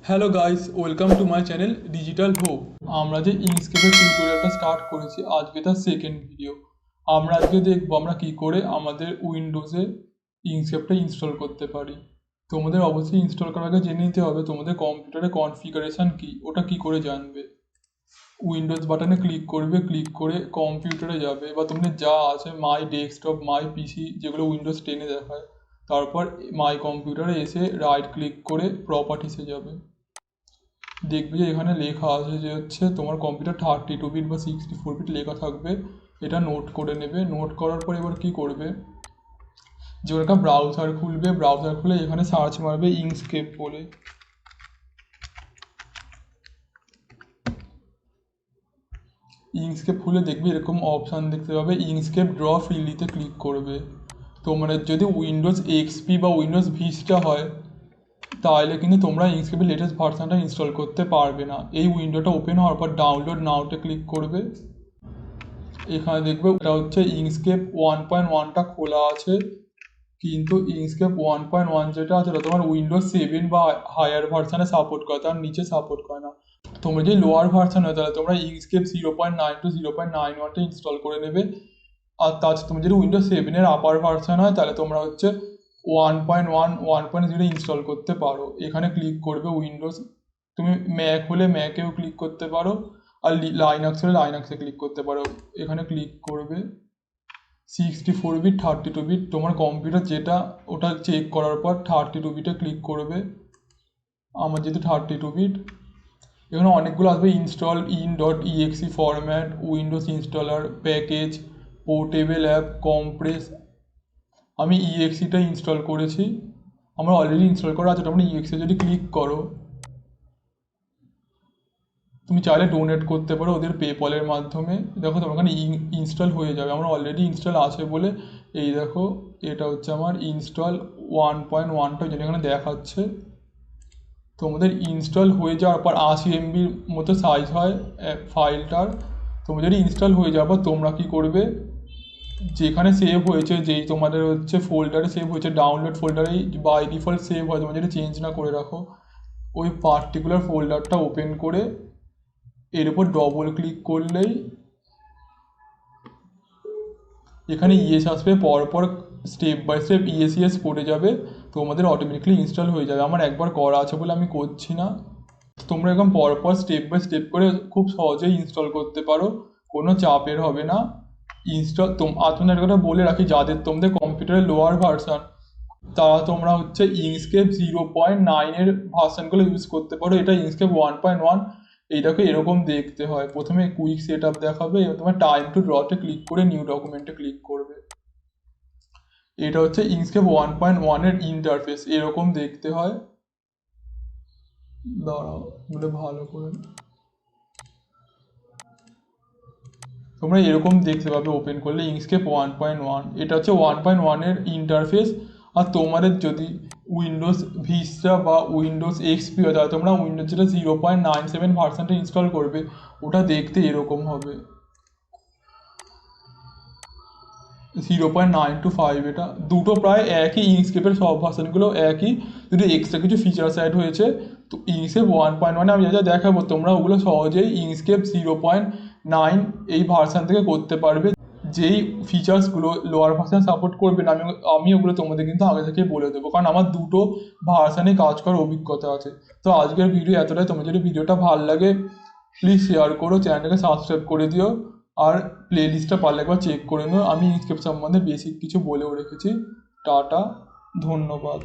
Hello guys, welcome to my channel digital hope. আমরা যে ইংস্কেপের টিউটোরিয়ালটা start করেছি, আজকে তার সেকেন্ড ভিডিও। আমরা আজকে দেখবো আমরা কি করে আমাদের উইন্ডোজে ইংস্কেপটা ইনস্টল করতে পারি। তোমাদের অবশ্যই ইনস্টল করার আগে জেনে নিতে হবে তোমাদের কম্পিউটারে কনফিগারেশন কি, ওটা কি করে জানবে। উইন্ডোজ বাটনে ক্লিক করবে, ক্লিক করে কম্পিউটারে যাবে বা তোমাদের যা আছে মাই ডেস্কটপ, মাই পিসি, যেগুলো উইন্ডোজ 10-এ দেখায়। তারপর মাই কম্পিউটারে এসে রাইট ক্লিক করে প্রপার্টিসে যাবে। দেখবে যে এখানে লেখা আছে যে হচ্ছে তোমার কম্পিউটার 32 বিট বা 64 বিট লেখা থাকবে। এটা নোট করে নেবে। নোট করার পর এবার কি করবে, যে একটা ব্রাউজার খুলবে, ব্রাউজার খুলে এখানে সার্চ মারবে ইংস্কেপ বলে। ইংস্কেপ খুলে দেখবে এরকম অপশান দেখতে পাবে, ইংস্কেপ ড্র ফ্রিলিতে ক্লিক করবে। তোমার যদি উইন্ডোজ এক্সপি বা উইন্ডোজ ভিস্টা হয় তাহলে কিন্তু তোমরা ইংস্কেপের লেটেস্ট ভার্সানটা ইনস্টল করতে পারবে না। এই উইন্ডোটা ওপেন হওয়ার পর ডাউনলোড নাওতে ক্লিক করবে। এখানে দেখবে এটা হচ্ছে ইংস্কেপ 1.1টা খোলা আছে, কিন্তু ইংস্কেপ 1.1 যেটা আছে ওটা তোমার উইন্ডোজ 7 বা হায়ার ভার্সানে সাপোর্ট করে, তার নিচে সাপোর্ট করে না। তোমরা যদি লোয়ার ভার্সান হয় তাহলে তোমরা ইংস্কেপ 0.9 টু 0.91টা ইনস্টল করে নেবে। আর তাছাড়া তুমি যদি উইন্ডোজ 7-এর আপার ভার্সান হয় তাহলে তোমরা হচ্ছে 1.1 1.0 ইনস্টল করতে পারো। এখানে ক্লিক করবে উইন্ডোজ, তুমি ম্যাক হলে ম্যাকেও ক্লিক করতে পারো, আর লাইনাক্স হলে লাইনাক্সে ক্লিক করতে পারো। এখানে ক্লিক করবে 64 বিট 32 বিট, তোমার কম্পিউটার যেটা ওটা চেক করার পর 32 বিটে ক্লিক করবে। আমার যেহেতু 32 বিট, এখানে অনেকগুলো আসবে, install in dot exe format, Windows installer, package, portable app, compress. আমি ইএক্সিটা ইনস্টল করেছি, আমার অলরেডি ইনস্টল করা আছে। তোমরা ইএক্সি যদি ক্লিক করো, তুমি চাইলে ডোনেট করতে পারো ওদের পেপলের মাধ্যমে। দেখো তোমার এখানে ইনস্টল হয়ে যাবে, আমার অলরেডি ইনস্টল আছে বলে এই দেখো এটা হচ্ছে আমার ইনস্টল 1.1টা যেটা এখানে দেখাচ্ছে। তোমাদের ইনস্টল হয়ে যাওয়ার পর 80 MBর মতো সাইজ হয় ফাইলটার। তোমরা যদি ইনস্টল হয়ে যাওয়ার পর তোমরা কী করবে, যেখানে সেভ হয়েছে, যেই তোমাদের হচ্ছে ফোল্ডারে সেভ হয়েছে, ডাউনলোড ফোল্ডারেই বাই ডিফল্ট সেভ হয়, তোমরা যদি চেঞ্জ না করে রাখো, ওই পার্টিকুলার ফোল্ডারটা ওপেন করে এর উপর ডবল ক্লিক করলেই এখানে ইএস আসবে, পরপর স্টেপ বাই স্টেপ ইএস করে যাবে, তোমাদের অটোমেটিকলি ইনস্টল হয়ে যাবে। আমার একবার করা আছে বলে আমি করছি না। তোমরা এরকম পরপর স্টেপ বাই স্টেপ করে খুব সহজেই ইনস্টল করতে পারো, কোনো চাপের হবে না ইনস্টল। তোমাদের একটা কথা বলে রাখি, যাদের তোমাদের কম্পিউটারের লোয়ার ভার্সান তারা তোমরা হচ্ছে ইংস্কেপ 0.9-এর ভার্সানগুলো ইউজ করতে পারো। এটা ইংস্কেপ 1.1, এইটাকে এরকম দেখতে হয়। প্রথমে কুইক সেট আপ দেখাবে, এবার তোমার টাইম টু ড্রতে ক্লিক করে নিউ ডকুমেন্টে ক্লিক করবে। এটা হচ্ছে ইংস্কেপ 1.1-এর ইন্টারফেস, এরকম দেখতে হয়। দাঁড়াও বলে ভালো করে তোমরা এরকম দেখতে পাবে ওপেন করলে ইংস্কেপ 1.1। এটা হচ্ছে 1.1-এর ইন্টারফেস। আর তোমাদের যদি উইন্ডোজ ভিস্টা বা উইন্ডোজ এক্সপি হয় তাহলে তোমরা উইন্ডোজ যেটা 0.97 ভার্সানটা ইনস্টল করবে, ওটা দেখতে এরকম হবে 0.925। এটা দুটো প্রায় একই, ইংস্কেপের সব ভার্সানগুলো একই, যদি এক্সট্রা কিছু ফিচার্স অ্যাড হয়েছে। তো ইংস্কেপ 1.1-এ আমি যা দেখাবো তোমরা ওগুলো সহজেই ইংস্কেপ 0.9 এই ভার্সান থেকে করতে পারবে। যেই ফিচার্সগুলো লোয়ার ভার্সান সাপোর্ট করবে না, আমি ওগুলো তোমাদের কিন্তু আগে থেকে বলে দেবো, কারণ আমার দুটো ভার্সানে কাজ করার অভিজ্ঞতা আছে। তো আজকের ভিডিও এতটাই। তোমার যদি ভিডিওটা ভালো লাগে প্লিজ শেয়ার করো, চ্যানেলটাকে সাবস্ক্রাইব করে দিও, আর প্লে লিস্টটা পারলে একবার চেক করে নিও। আমি ইংস্কেপ সম্বন্ধে বেসিক কিছু বলেও রেখেছি। টাটা, ধন্যবাদ।